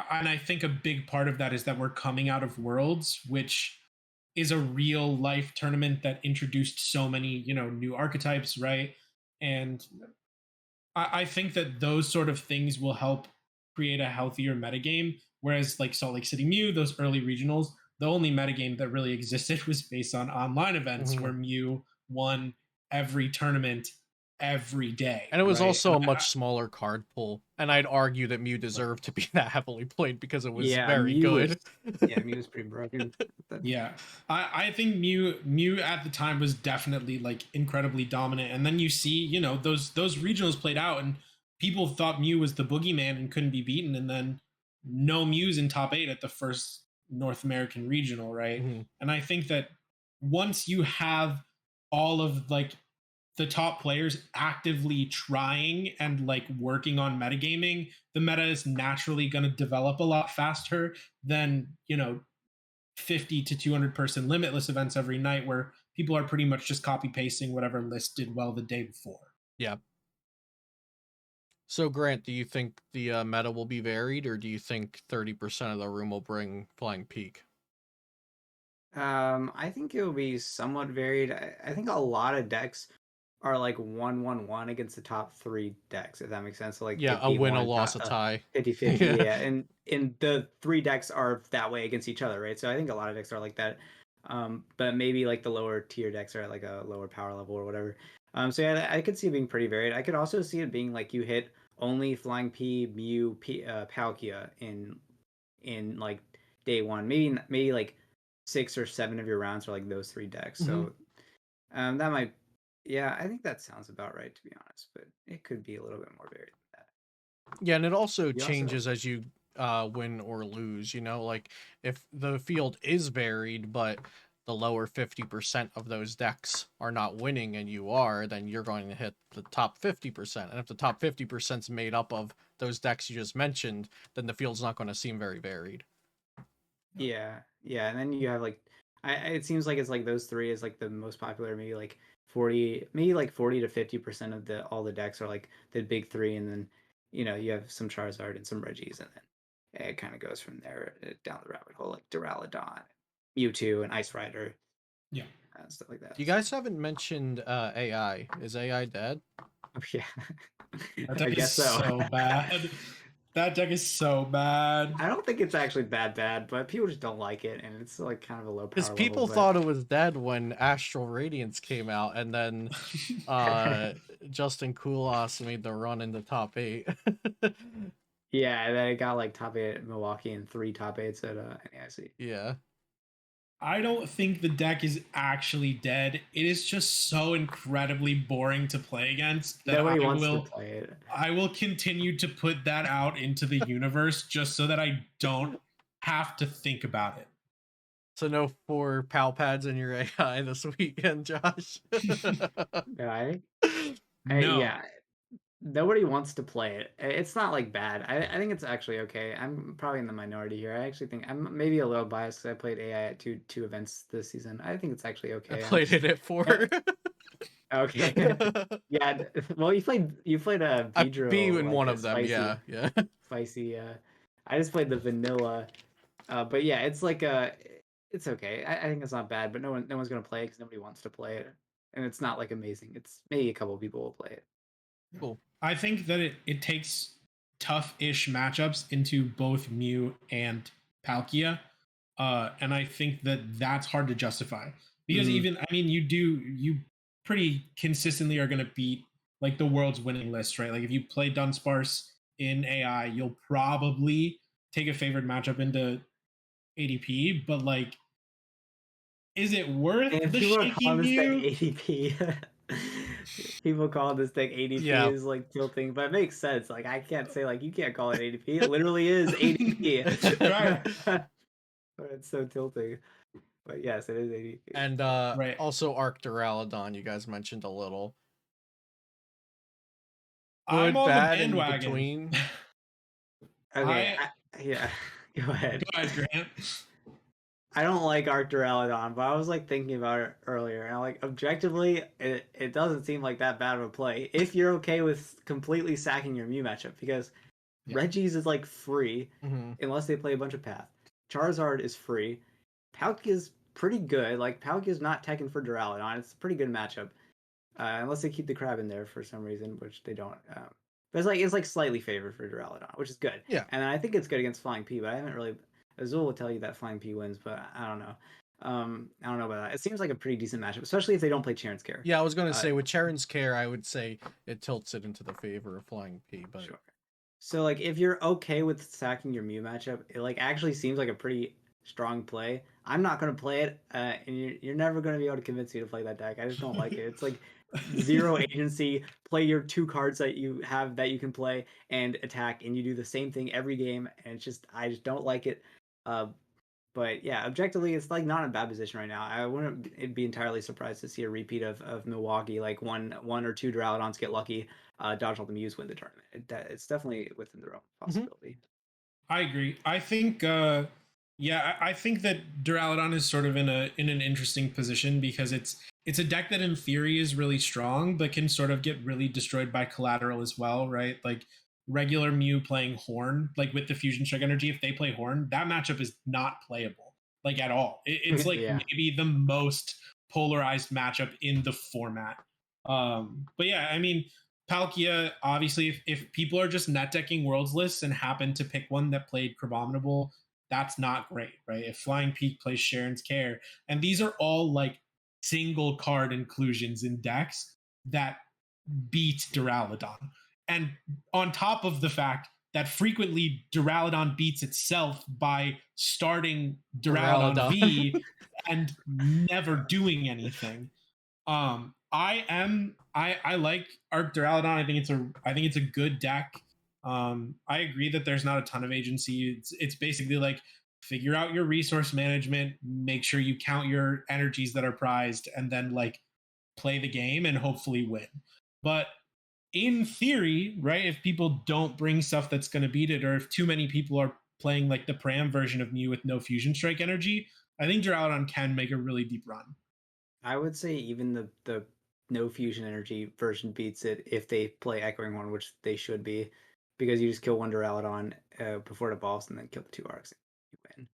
and I think a big part of that is that we're coming out of Worlds, which is a real life tournament that introduced so many, new archetypes, right? And I think that those sort of things will help create a healthier metagame. Whereas like Salt Lake City Mew, those early regionals, the only metagame that really existed was based on online events Mhm. where Mew won every tournament every day, And it was right? also a much smaller card pool, and I'd argue that Mew deserved to be that heavily played because it was Yeah, very Mew was good. yeah, Mew was pretty broken. Yeah, I think Mew at the time was definitely like incredibly dominant, and then you see those regionals played out, and people thought Mew was the boogeyman and couldn't be beaten, and then no Mew's in top 8 at the first North American regional, right? Mhm. And I think that once you have all of like the top players actively trying and like working on metagaming, the meta is naturally going to develop a lot faster than 50 to 200 person limitless events every night where people are pretty much just copy pasting whatever list did well the day before. Yeah. So, Grant, do you think the meta will be varied, or do you think 30% of the room will bring Flying Peak? I think it will be somewhat varied. I think a lot of decks are like 1-1-1 against the top three decks, if that makes sense. So like Yeah, a win, a 50-1, loss, a tie. 50-50, Yeah. yeah. And the three decks are that way against each other, right? So I think a lot of decks are like that. But maybe like the lower tier decks are at like a lower power level or whatever. So yeah, I could see it being pretty varied. I could also see it being like you hit only Flying P, Mew, Palkia in like day one. Maybe like 6 or 7 of your rounds are like those three decks. Hmm. So that might, yeah, I think that sounds about right to be honest. But it could be a little bit more varied than that. Yeah, and it also You also, changes as you win or lose, like if the field is varied, but the lower 50% of those decks are not winning and you are, then you're going to hit the top 50%. And if the top 50% is made up of those decks you just mentioned, then the field's not going to seem very varied. yeah, and then you have like, it seems like it's like those three is like the most popular. Maybe like 40 to 50% of the all the decks are like the big three, and then you have some Charizard and some Reggies, and then it kind of goes from there down the rabbit hole, like Duraludon, Mewtwo, and Ice Rider, Yeah. and stuff like that. You guys haven't mentioned AI. Is AI dead? Yeah, That I deck is guess so. so bad. That deck is so bad. I don't think it's actually that bad, but people just don't like it, and it's like kind of a low Because power level. people But thought it was dead when Astral Radiance came out, and then uh Justin Kulas made the run in the top 8. yeah, and then it got like top eight at Milwaukee and three top eights at NAIC. Yeah. I don't think the deck is actually dead. It is just so incredibly boring to play against that Nobody wants to play it. I will continue to put that out into the universe just so that I don't have to think about So no 4 pal pads in your AI this weekend, Josh. it. I No. yeah. nobody wants to play it. It's not like bad. I think it's actually okay. I'm probably in the minority here. I actually think I'm maybe a little biased because I played AI at two events this season. I think it's actually I okay. played it at 4. Okay. Yeah. Well, you played a I be Vedro, in like one a of them. spicy Yeah. spicy. I just played the vanilla. But yeah, it's like it's okay. I think it's not bad, but no one's gonna play it because nobody wants to play it, and it's not like amazing. It's maybe a couple of people will play it. Cool. I think that it takes tough-ish matchups into both Mew and Palkia, and I think that that's hard to justify because Mhm. even I mean you pretty consistently are going to beat like the world's winning list, right? Like if you play Dunsparce in AI, you'll probably take a favored matchup into ADP, but like, is it worth And the people are shaky calling this deck Mew? ADP. People call this deck ADP Yeah. is like tilting, but it makes sense. Like I can't say like you can't call it ADP. It literally is ADP. Right, But it's so tilting. But yes, it is ADP. And right. also Arc Duraludon, you guys mentioned a little. I'm Good, on the bad, in bandwagon. between. Okay, I yeah. Go ahead. Go ahead, Grant. I don't like Arc Duraludon, but I was like thinking about it earlier, and like objectively, it doesn't seem like that bad of a play if you're okay with completely sacking your Mew matchup because Yeah. Reggie's is like free Mm-hmm. unless they play a bunch of Path. Charizard is free. Palkia's pretty good. Like Palkia's not teching for Duraludon. It's a pretty good matchup, unless they keep the crab in there for some reason, which they don't. But it's like slightly favored for Duraludon, which is good. Yeah. And I think it's good against Flying P, but I haven't really. Azul will tell you that Flying P wins, but I don't know. I don't know about that. It seems like a pretty decent matchup, especially if they don't play Charon's Care. Yeah, I was gonna say with Charon's Care, I would say it tilts it into the favor of Flying P, but Sure. So like if you're okay with sacking your Mew matchup, it like actually seems like a pretty strong play. I'm not gonna play it, and you're never gonna be able to convince me to play that deck. I just don't like it. It's like zero agency. Play your two cards that you have that you can play and attack, and you do the same thing every game. And it's just I just don't like it. Uh, but yeah, objectively, it's like not in a bad position right now. I wouldn't be entirely surprised to see a repeat of Milwaukee, like one or two Duraludons get lucky, dodge all the Mews, win the tournament. It's definitely within the realm of possibility. I agree. I think yeah, I think that Duraludon is sort of in an interesting position because it's a deck that in theory is really strong, but can sort of get really destroyed by collateral as well, right? Like regular Mew playing Horn, like with the Fusion Strike energy, if they play Horn, that matchup is not playable, like at all. It's like Yeah. maybe the most polarized matchup in the format. But yeah, I mean, Palkia, obviously, if people are just net decking worlds lists and happen to pick one that played Crabominable, that's not great, right? If Flying Peak plays Sharon's Care, and these are all like single card inclusions in decks that beat Duraludon. And on top of the fact that frequently Duraludon beats itself by starting Duraludon Duraludon. V and never doing anything. I like Arc Duraludon. I think it's a good deck. I agree that there's not a ton of agency. It's basically like figure out your resource management, make sure you count your energies that are prized, and then like play the game and hopefully win. But in theory, right, if people don't bring stuff that's going to beat it, or if too many people are playing like the Pram version of Mew with no Fusion Strike energy, I think Duraludon can make a really deep run. I would say even the no fusion energy version beats it if they play Echoing Horn, which they should be, because you just kill one Duraludon before the boss and then kill the two arcs. You win.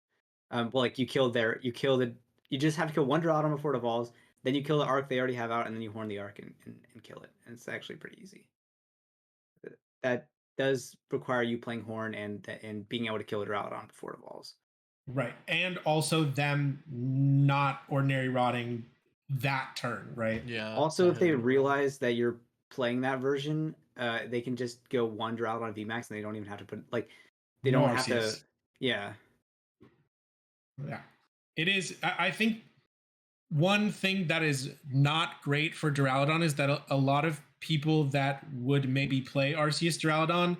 Well, like you just have to kill one Duraludon before the balls, then you kill the arc they already have out, and then you horn the arc and kill it. And it's actually pretty easy. That does require you playing horn and being able to kill a Duraludon before the balls. Right. And also them not ordinary rotting that turn, right? Yeah. Also, if they hit. realize that you're playing that version, they can just go one Duraludon on VMAX and they don't even have to put like they No don't have to. RCS. Yeah. Yeah. It is. I think one thing that is not great for Duraludon is that a lot of people that would maybe play RCS Duraludon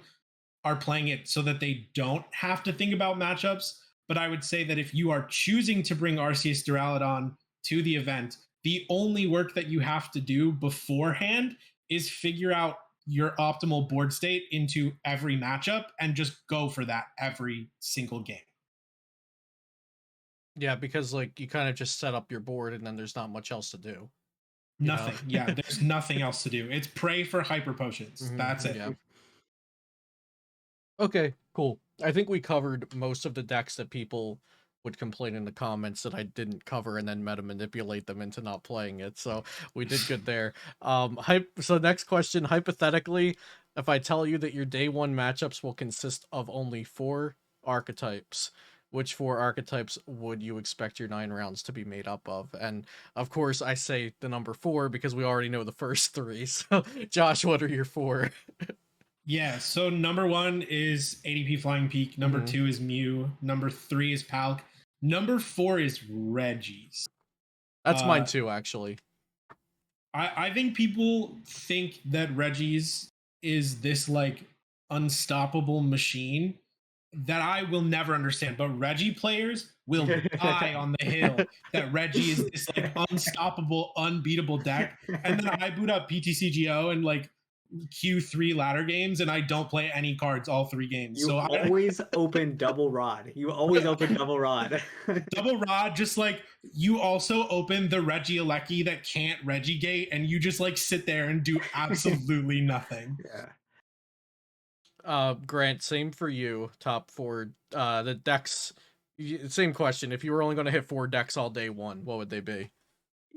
are playing it so that they don't have to think about matchups. But I would say that if you are choosing to bring RCS Duraludon to the event, the only work that you have to do beforehand is figure out your optimal board state into every matchup and just go for that every single game. Yeah, because like you kind of just set up your board and then there's not much else to do. Nothing. Yeah, there's nothing else to do. It's pray for hyper potions. That's it. Yeah. Okay, cool. I think we covered most of the decks that people would complain in the comments that I didn't cover and then meta manipulate them into not playing it. So we did good there. So next question, hypothetically, if I tell you that your day one matchups will consist of only 4 archetypes, which 4 archetypes would you expect your 9 rounds to be made up of? And of course, I say the number 4 because we already know the first 3. So Josh, what are your 4? Yeah, so number 1 is ADP Flying Peak. Number 2 is Mew. Number 3 is Palk. Number 4 is Regis. That's mine too, actually. I think people think that Regis is this like unstoppable machine that I will never understand. But Reggie players will die on the hill that Reggie is this like unstoppable, unbeatable deck. And then I boot up PTCGO and like Q3 ladder games, and I don't play any cards all 3 games. You always open double rod. You always open double rod. Double rod, just like you also open the Reggie Alecki that can't Reggie gate, and you just like sit there and do absolutely nothing. Yeah. Grant, same for you. Top 4. The decks. Same question. If you were only going to hit 4 decks all day one, what would they be?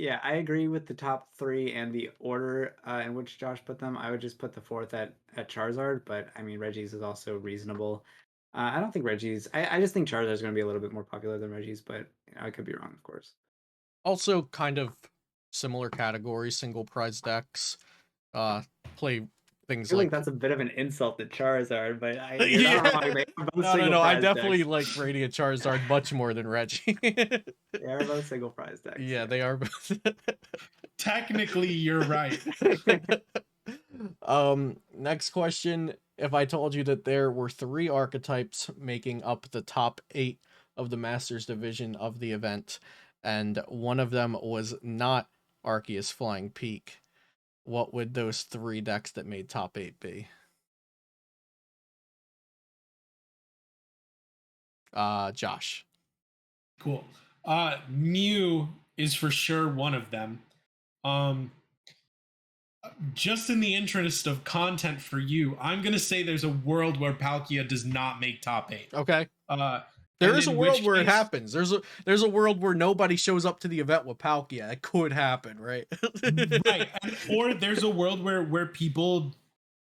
Yeah, I agree with the top 3 and the order in which Josh put them. I would just put the 4th at Charizard, but I mean Reggie's is also reasonable. I don't think Reggie's. I just think Charizard's going to be a little bit more popular than Reggie's, but I could be wrong, of course. Also, kind of similar category, single prize decks. Play things I feel like that's a bit of an insult to Charizard, but no. I definitely like Radiant Charizard much more than Reggie. They are both single prize decks. Yeah, they are both. Technically, you're right. Next question. If I told you that there were 3 archetypes making up the top 8 of the Masters division of the event, and one of them was not Arceus Flying Peak, what would those 3 decks that made top 8 be? Josh. Cool. Mew is for sure one of them. Just in the interest of content for you, I'm gonna say there's a world where Palkia does not make top 8. Okay. There is a world where it happens. There's a world where nobody shows up to the event with Palkia. It could happen, right? Right. Or there's a world where people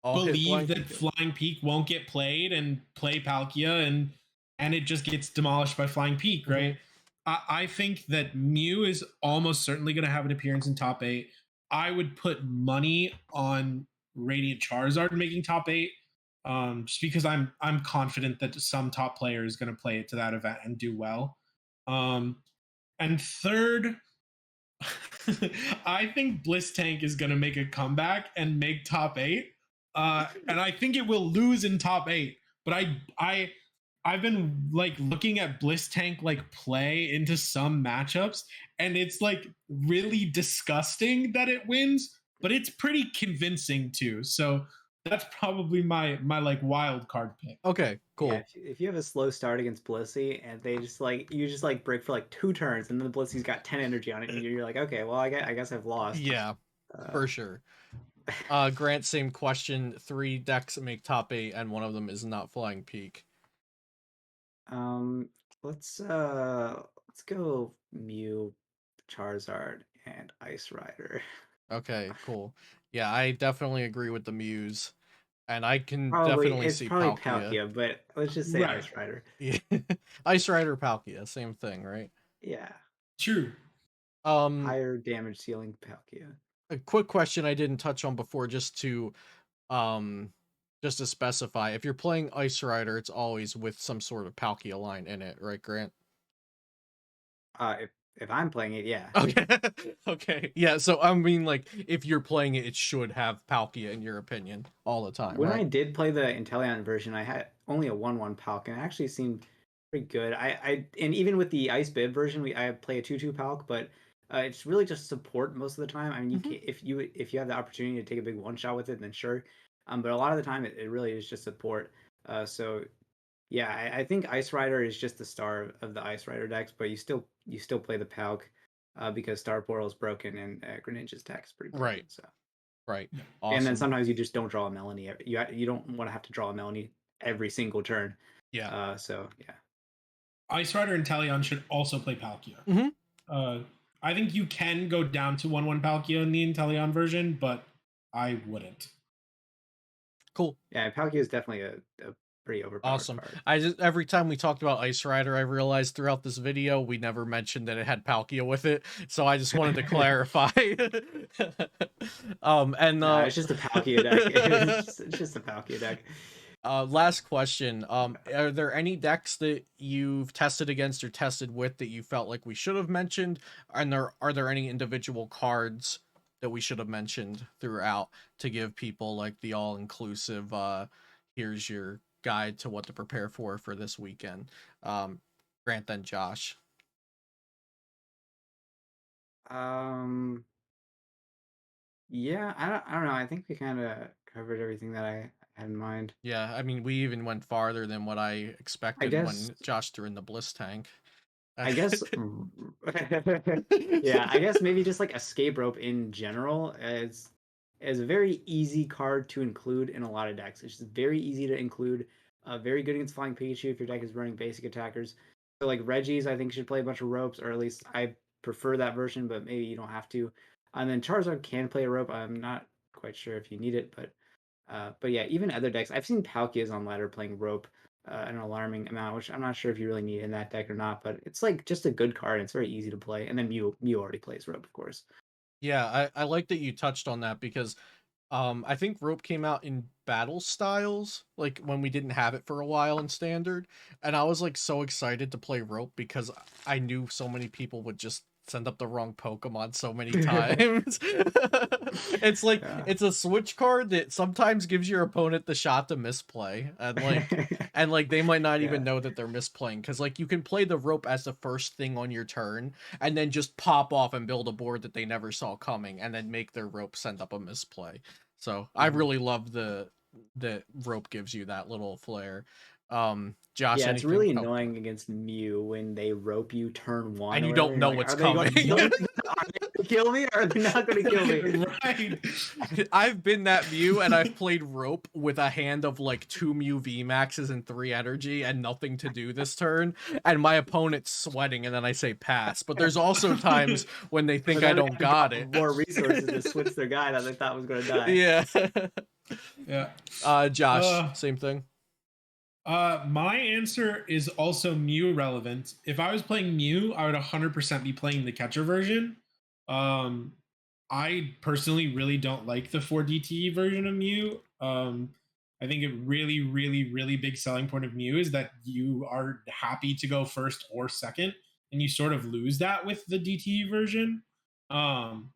believe that Flying Peak won't get played and play Palkia and it just gets demolished by Flying Peak, right? I think that Mew is almost certainly going to have an appearance in top 8. I would put money on Radiant Charizard making top 8. Just because I'm confident that some top player is going to play it to that event and do well. And third, I think Bliss Tank is going to make a comeback and make top 8. And I think it will lose in top 8. But I've been like looking at Bliss Tank like play into some matchups, and it's like really disgusting that it wins, but it's pretty convincing too. So that's probably my like wild card pick. Okay, cool. Yeah, if you have a slow start against Blissey and they just like you just like break for like 2 turns and then the Blissey's got 10 energy on it and you're like, okay, well I guess I've lost. Yeah, for sure. Grant, same question. 3 decks make top 8 and one of them is not Flying Peak. Let's go Mew, Charizard, and Ice Rider. Okay, cool. Yeah, I definitely agree with the Mews, and I can definitely see Palkia. But let's just say Ice Rider. Yeah. Ice Rider, Palkia, same thing, right? Yeah. True. Higher damage ceiling Palkia. A quick question I didn't touch on before, just to specify, if you're playing Ice Rider, it's always with some sort of Palkia line in it, right, Grant? If I'm playing it, yeah. Okay. Okay. Yeah, so I mean, like, if you're playing it, it should have Palkia in your opinion all the time. When right? I did play the Inteleon version, I had only a 1/1 Palk, and it actually seemed pretty good. And even with the Ice Bib version, I play a 2/2 Palk, but it's really just support most of the time. I mean, if you have the opportunity to take a big one shot with it, then sure. But a lot of the time, it really is just support. So yeah, I think Ice Rider is just the star of the Ice Rider decks, but you still play the Palk because Star Portal is broken and Greninja's deck is pretty broken. Right. So Right. and then Awesome. sometimes you just don't draw a Melanie. You don't want to have to draw a Melanie every single turn. Yeah. So yeah. Ice Rider and Talion should also play Palkia. Mm-hmm. I think you can go down to 1/1 Palkia in the Inteleon version, but I wouldn't. Cool. Yeah, Palkia is definitely a pretty overpowered Awesome. card. I just every time we talked about Ice Rider, I realized throughout this video we never mentioned that it had Palkia with it. So I just wanted to clarify. And No, it's just a Palkia deck. It's just a Palkia deck. last question. Are there any decks that you've tested against or tested with that you felt like we should have mentioned? And are there any individual cards that we should have mentioned throughout to give people like the all-inclusive here's your guide to what to prepare for this weekend? Grant, then Josh. Yeah, I don't know. I think we kind of covered everything that I had in mind. Yeah, I mean, we even went farther than what I I expected guess when Josh threw in the Bliss tank. I guess yeah, I guess maybe just like escape rope in general is a very easy card to include in a lot of decks. It's just very easy to include. Very good against Flying Pikachu if your deck is running basic attackers. So like Reggie's, I think should play a bunch of ropes, or at least I prefer that version, but maybe you don't have to. And then Charizard can play a rope. I'm not quite sure if you need it, but yeah, even other decks. I've seen Palkias on ladder playing rope an alarming amount, which I'm not sure if you really need in that deck or not. But it's like just a good card. And it's very easy to play. And then Mew already plays rope, of course. Yeah, I like that you touched on that because I think rope came out in battle styles, like when we didn't have it for a while in standard, and I was like so excited to play rope because I knew so many people would just send up the wrong Pokemon so many times. It's like Yeah. it's a switch card that sometimes gives your opponent the shot to misplay, and like they might not even Yeah. know that they're misplaying because like you can play the rope as the first thing on your turn and then just pop off and build a board that they never saw coming and then make their rope send up a misplay. So I really love the rope gives you that little flair. Josh, Yeah, it's anything? really Oh, annoying against Mew when they rope you turn one and or you whatever. don't And you're know like, what's are they going? coming. Are they going to kill me? Or are they not going to kill me? Right. I've been that Mew and I've played rope with a hand of like 2 Mew V Maxes and 3 energy and nothing to do this turn, and my opponent's sweating, and then I say pass. But there's also times when they think But I then they don't have to got drop it. more resources to switch their guy that they thought was going to die. Yeah. Yeah. Josh, same thing. My answer is also Mew relevant. If I was playing Mew, I would 100% be playing the catcher version. Um, I personally really don't like the 4DT version of Mew. I think a really, really, really big selling point of Mew is that you are happy to go first or second, and you sort of lose that with the DT version. Um,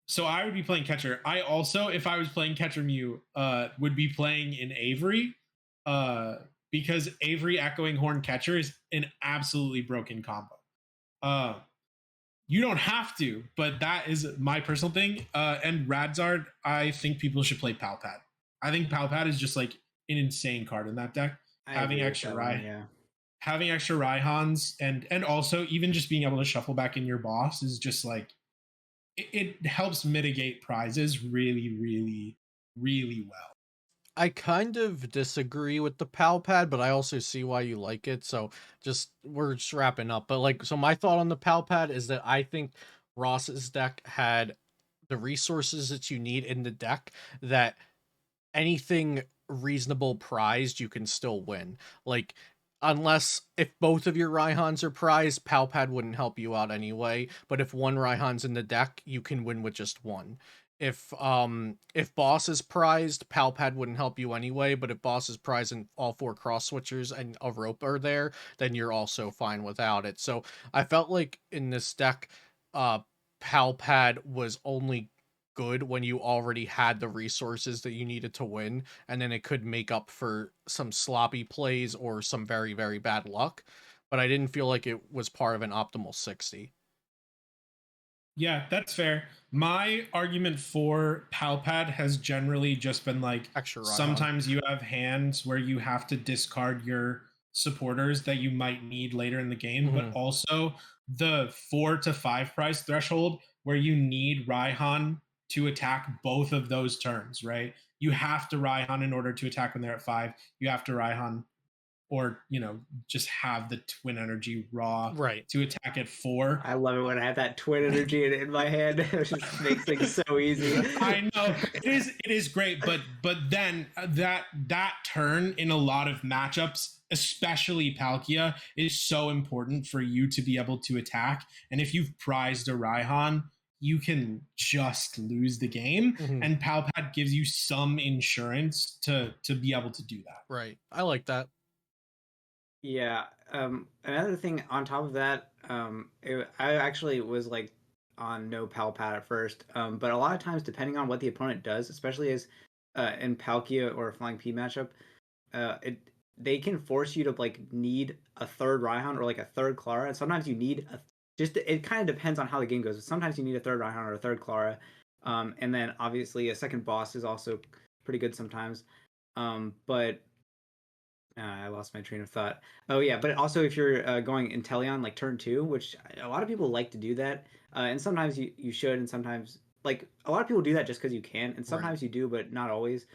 so I would be playing catcher. I also, if I was playing catcher Mew, would be playing in Avery, uh, because Avery Echoing Horn catcher is an absolutely broken combo. Uh, you don't have to, but that is my personal thing. And Radzard, I think people should play Palpad. I think Palpad is just like an insane card in that deck. I Having agree with extra that Rai, one, yeah. having extra Raihans, and also even just being able to shuffle back in your boss is just like it helps mitigate prizes really, really, really well. I kind of disagree with the pal pad, but I also see why you like it. So we're just wrapping up. But like, so my thought on the pal pad is that I think Ross's deck had the resources that you need in the deck that anything reasonable prized you can still win. Like, unless if both of your Raihans are prized, pal pad wouldn't help you out anyway. But if one Raihan's in the deck, you can win with just one. If boss is prized, Palpad wouldn't help you anyway, but if boss is prized and all 4 cross switchers and a rope are there, then you're also fine without it. So I felt like in this deck, Palpad was only good when you already had the resources that you needed to win, and then it could make up for some sloppy plays or some very, very bad luck. But I didn't feel like it was part of an optimal 60. Yeah, that's fair. My argument for Palpad has generally just been like Extra Raihan. sometimes you have hands where you have to discard your supporters that you might need later in the game, but Mhm. also the 4 to 5 price threshold where you need Raihan to attack both of those turns, right? You have to Raihan in order to attack when they're at 5. You have to Raihan or just have the twin energy raw Right. to attack at 4. I love it when I have that twin energy in my hand. It just makes things so easy. I know it is great, but then that turn in a lot of matchups, especially Palkia, is so important for you to be able to attack. And if you've prized a Raihan, you can just lose the game. Mhm. And Palpad gives you some insurance to be able to do that. Right. I like that. Yeah. Another thing on top of that, I actually was like on no pal pad at first. But a lot of times, depending on what the opponent does, especially as in Palkia or a Flying P matchup, it they can force you to like need a third Raihan or like a third Clara, and sometimes you need a just it kind of depends on how the game goes. Sometimes you need a third Raihan or a third Clara, and then obviously a second boss is also pretty good sometimes. But I lost my train of thought. Oh yeah, but also if you're going Inteleon like turn 2, which a lot of people like to do that, and sometimes you should, and sometimes like a lot of people do that just because you can, and Right. sometimes you do, but not always.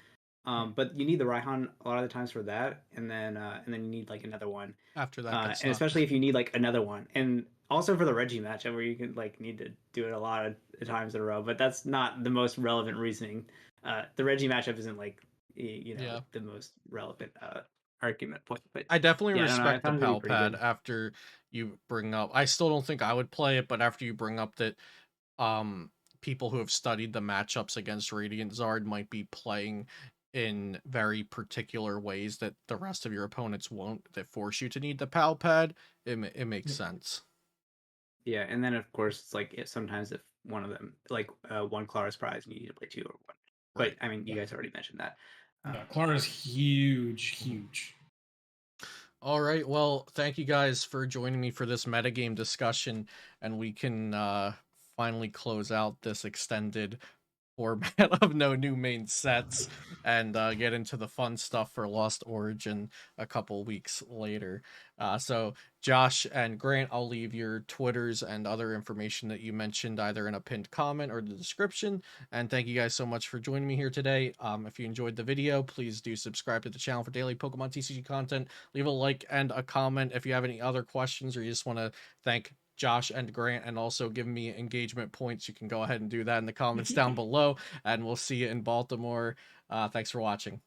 But you need the Raihan a lot of the times for that, and then you need like another one, After that gets and sucked. especially if you need like another one, and also for the Reggie matchup where you can like need to do it a lot of times in a row. But that's not the most relevant reasoning. The Reggie matchup isn't like Yeah. the most relevant argument point. But I definitely yeah, I don't know. I respect the found it to be pal pretty pad good. after you bring up. I still don't think I would play it, but after you bring up that um people who have studied the matchups against Radiant Zard might be playing in very particular ways that the rest of your opponents won't, that force you to need the pal pad, it makes sense. Yeah, and then of course it's like sometimes if one of them like one Clara's prize, you need to play two or one. But Right. I mean, you Yeah, guys already mentioned that. yeah. Um, Clara's huge, Mhm. huge. All right. Well, thank you guys for joining me for this metagame discussion, and we can finally close out this extended format of no new main sets and get into the fun stuff for Lost Origin a couple weeks later. So, Josh and Grant, I'll leave your Twitters and other information that you mentioned either in a pinned comment or the description. And thank you guys so much for joining me here today. If you enjoyed the video, please do subscribe to the channel for daily Pokemon TCG content. Leave a like and a comment if you have any other questions or you just want to thank Josh and Grant and also give me engagement points. You can go ahead and do that in the comments down below, and we'll see you in Baltimore. Thanks for watching.